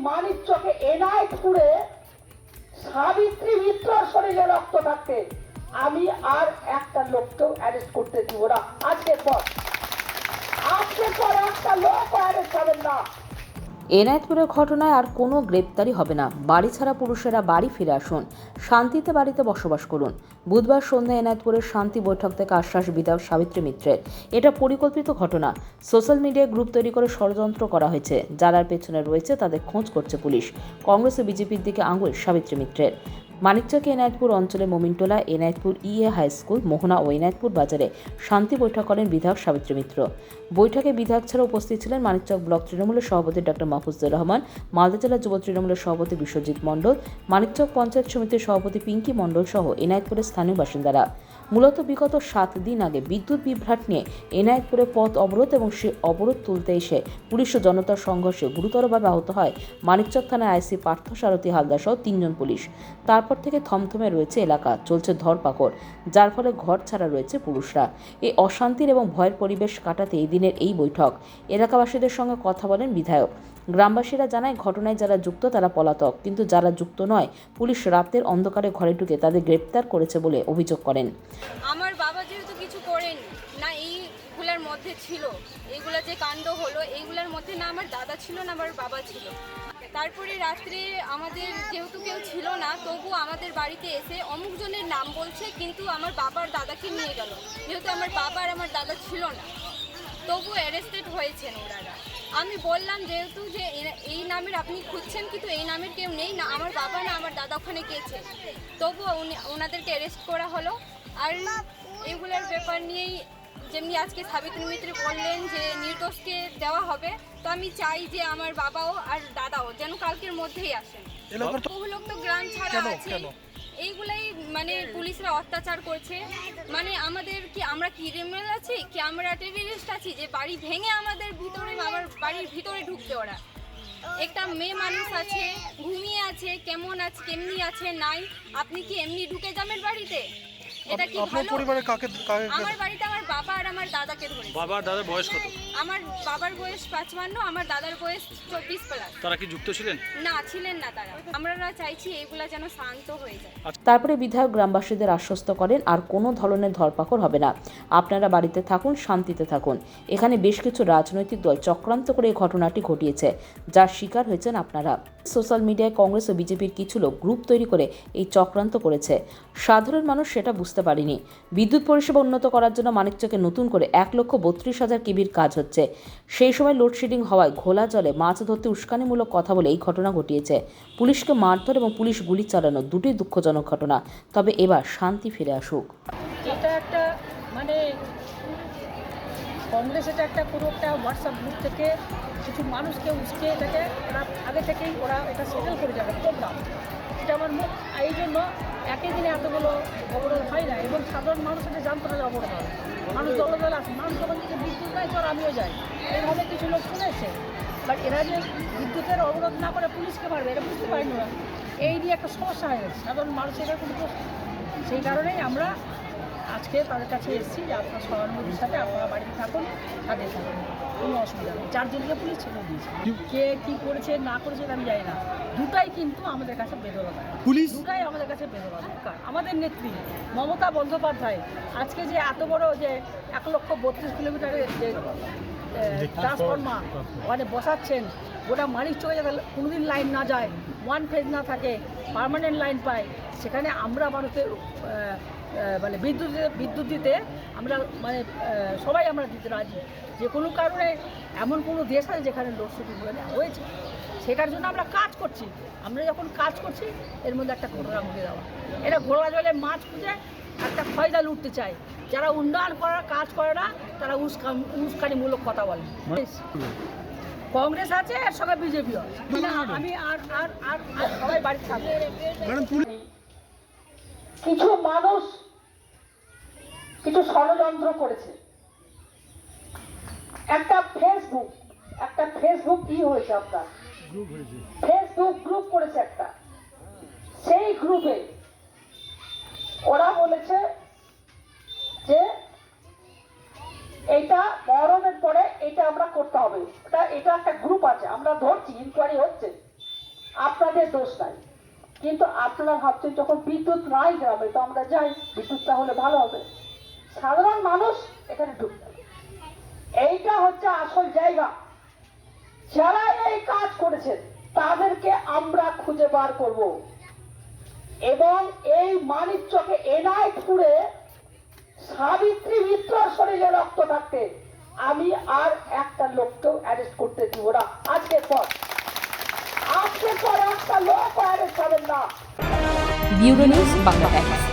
মানিকচকে এনায়েতপুরে সাবিত্রী মিত্রর শরীরে রক্ত থাকতে আমি আর একটা লোককেও অ্যারেস্ট করতে দিব না। আজকের পর একটা লোক অ্যারেস্ট হবেন না। এনায়েতপুরের ঘটনায় আর কোনো গ্রেপ্তারি হবে না। বাড়ি ছাড়া পুরুষেরা বাড়ি ফিরে আসুন, শান্তিতে বাড়িতে বসবাস করুন। বুধবার সন্ধ্যায় এনায়েতপুরের শান্তি বৈঠক থেকে আশ্বাস বিধায়ক সাবিত্রী মিত্রের। এটা পরিকল্পিত ঘটনা। সোশ্যাল মিডিয়ায় গ্রুপ তৈরি করে ষড়যন্ত্র করা হয়েছে। যারা পেছনে রয়েছে তাদের খোঁজ করছে পুলিশ। কংগ্রেস ও বিজেপির দিকে আঙুল সাবিত্রী মিত্রের। মানিকচক এনায়েতপুর অঞ্চলে মোমিনটোলা, এনায়েতপুর ইএ হাই স্কুল, মোহনা ও এনায়েতপুর বাজারে শান্তি বৈঠক করেন বিধায়ক সাবিত্রী মিত্র। বৈঠকে বিধায়ক ছাড়া উপস্থিত ছিলেন মানিকচক ব্লক তৃণমূলের সভাপতি ডক্টর মাহফুজুর রহমান, মালদা জেলা যুব তৃণমূলের সভাপতি বিশ্বজিৎ মণ্ডল, মানিকচক পঞ্চায়েত সমিতির সভাপতি পিঙ্কি মণ্ডল সহ এনায়েতপুরের স্থানীয় বাসিন্দারা। মূলত বিগত 7 দিন আগে বিদ্যুৎ বিভ্রাট নিয়ে এনায়েতপুরে পথ অবরোধ এবং সে অবরোধ তুলতে এসে পুলিশ ও জনতার সংঘর্ষে গুরুতরভাবে আহত হয় মানিকচক থানার আইসি পার্থসারথী হালদার সহ 3 জন পুলিশ। তারপর থেকে থমথমে রয়েছে এলাকা, চলছে ধরপাকড়, যার ফলে ঘর ছাড়া রয়েছে পুরুষরা। এই অশান্তির এবং ভয়ের পরিবেশ কাটাতে এই দিনের এই বৈঠক। এলাকাবাসীদের সঙ্গে কথা বলেন বিধায়ক। গ্রামবাসীরা জানায় ঘটনায় যারা যুক্ত তারা পলাতক, কিন্তু যারা যুক্ত নয় পুলিশ রাতের অন্ধকারে ঘরে ঢুকে তাদের গ্রেপ্তার করেছে বলে অভিযোগ করেন। আমার বাবা যেহেতু কিছু করেনি না, এইগুলোর মধ্যে ছিল, এইগুলা যে কাণ্ড হলো এইগুলোর মধ্যে না আমার দাদা ছিল না আমার বাবা ছিল। তারপরে রাত্রে আমাদের যেহেতু কেউ ছিল না, তবু আমাদের বাড়িতে এসে অমুক জনের নাম বলছে, কিন্তু আমার বাবার দাদাকে নিয়ে গেল। যেহেতু আমার বাবা আর আমার দাদা ছিল না, তবু অ্যারেস্টেড হয়েছেন ওনারা। আমি বললাম যেহেতু যে এই নামের আপনি খুঁজছেন, কিন্তু এই নামের কেউ নেই না, আমার বাবা না আমার দাদা ওখানে গেছে, তবু ওনাদেরকে অ্যারেস্ট করা হলো। আর এগুলোর ব্যাপার নিয়েই যেমনি আজকে সাবিত্রী মিত্র বললেন যে নির্দোষকে দেওয়া হবে, তো আমি চাই যে আমার বাবাও আর দাদাও যেন কালকের মধ্যেই আসেন। বহু লোক তো গ্রাম ছাড়া আছে, এইগুলাই মানে পুলিশরা অত্যাচার করছে। মানে আমাদের কি আমরা ক্রিমিনাল আছি, কি আমরা টেররিস্ট আছি যে বাড়ি ভেঙে আমাদের ভিতরে, আমার বাড়ির ভিতরে ঢুকতে ওরা? একটা মেয়ে মানুষ আছে, ঘুমিয়ে আছে, কেমন আছে কেমনি আছে নাই, আপনি কি এমনি ঢুকে যাবেন বাড়িতে? এটা কি ভালো? পরিবারে কাকে আমার বাড়িতে আমার বাবা আর আমার দাদাকে ধরে। বাবার দাদার বয়স কত? আমার বাবার বয়স 55, আমার দাদার বয়স 24+। তারা কি যুক্ত ছিলেন? না, ছিলেন না তারা। আমরা চাইছি এগুলা যেন শান্ত হয়ে যায়। তারপরে বিধায়ক গ্রামবাসীদের আশ্বস্ত করেন আর কোনো ধরনের ধরপাকড় হবে না। আপনারা বাড়িতে থাকুন, শান্তিতে থাকুন। এখানে বেশ কিছু রাজনৈতিক দল চক্রান্ত করে এই ঘটনাটি ঘটিয়েছে, যার শিকার হয়েছেন আপনারা। সোশ্যাল মিডিয়ায় কংগ্রেস ও বিজেপির কিছু লোক গ্রুপ তৈরি করে এই চক্রান্ত করেছে। সাধারণ মানুষ সেটা বুঝতে পারেনি। বিদ্যুৎ পরিষেবা উন্নত করার জন্য মানিকচকে নতুন করে 1,32,000 কেবির কাজ হচ্ছে। সেই সময় লোডশেডিং হওয়ায় ঘোলা জলে মাছ ধরতে উস্কানিমূলক কথা বলে এই ঘটনা ঘটিয়েছে। পুলিশকে মারধর এবং পুলিশ গুলি চালানো দুটোই দুঃখজনক ঘটনা। তবে এবার শান্তি ফিরে আসুক। এটা একটা মানে কংগ্রেস এটা একটা পুরো একটা হোয়াটসঅ্যাপ গ্রুপ থেকে কিছু মানুষকে উস্কে এটাকে ওরা আগে থেকেই ওরা এটা সেটেল করে যাবে প্রোগ্রাম। এটা আমার মুখ এই জন্য একই দিনে এতগুলো অবরোধ হয় না, এবং সাধারণ মানুষ এটা জানতে পারে অবরোধ হবে। মানুষ দলে দলে আসে, মানুষ যখন থেকে বিদ্যুৎ নাই চল আমিও যাই, এইভাবে কিছু লোক শুনেছে। বাট এরা যে বিদ্যুতের অবরোধ না করে পুলিশকে মারবে এটা বুঝতে পারিনি ওরা। এই নিয়ে একটা সমস্যা হয়ে গেছে, সাধারণ মানুষের এটা কোনো প্রশ্ন। সেই কারণেই আমরা আজকে তাদের কাছে এসেছি যে আপনার সহানুভূতির সাথে আপনারা বাড়িতে থাকুন, সাথে থাকুন, কোনো অসুবিধা নেই। 4 জনকে পুলিশ ছেড়ে দিয়েছে, কে কী করেছে না করেছে আমি জানি না, দুটাই কিন্তু আমাদের কাছে বেদনা পুলিশ, দুটাই আমাদের কাছে বেদনা দরকার। আমাদের নেত্রী মমতা বন্দ্যোপাধ্যায় আজকে যে এত বড় যে 1,32,000 কিলোমিটারের যে ট্রান্সফরমার ওখানে বসাচ্ছেন, গোটা মানিকচকে যাতে কোনোদিন লাইন না যায়, 1 ফেজ না থাকে, পার্মানেন্ট লাইন পায়, সেখানে আমরা মানুষের মানে বিদ্যুৎ দিতে আমরা মানে সবাই আমরা দিতে রাজি। যে কোনো কারণে এমন কোনো দেশ আছে যেখানে লোডশেডিং হয়েছে, সেটার জন্য আমরা কাজ করছি। আমরা যখন কাজ করছি এর মধ্যে একটা ঘটনা ঘটে দেওয়া, এটা ঘোলা জলে মাছ খুঁজে একটা ফয়দা লুটতে চায়। যারা উন্নয়ন করার কাজ করে না তারা উস্কানিমূলক কথা বলে। কংগ্রেস আছে এর সঙ্গে বিজেপিও। আমি আর আর আর সবাই বাড়িতে থাকবো। কিছু মানুষ কিছু ষড়যন্ত্র করেছে। একটা ফেসবুক কি হয়েছে, আপনার ফেসবুক গ্রুপ করেছে একটা। সেই গ্রুপে ওরা বলেছে যে এটা মরণের পরে এটা আমরা করতে হবে। এটা একটা গ্রুপ আছে, আমরা ধরছি, ইনকোয়ারি হচ্ছে। আপনাদের দোষ নাই, কিন্তু আপনারা ভাবছেন যখন বিদ্যুৎ নাই গ্রামে তো আমরা যাই, বিদ্যুৎটা হলে ভালো হবে, সাধারণ মানুষ এখানে ঢুকবে। এইটা হচ্ছে আসল জায়গা। যারা এই কাজ করেছেন তাদেরকে আমরা খুঁজে বার করব এবং এই মানিকচকে এনায়েতপুরে সাবিত্রী মিত্রর শরীরে রক্ত থাকতে আমি আর একটা লোককেও অ্যারেস্ট করতে দিব না। আজকের পর একটা লোক অ্যারেস্ট হবেন না। Bureau news Bangla Times.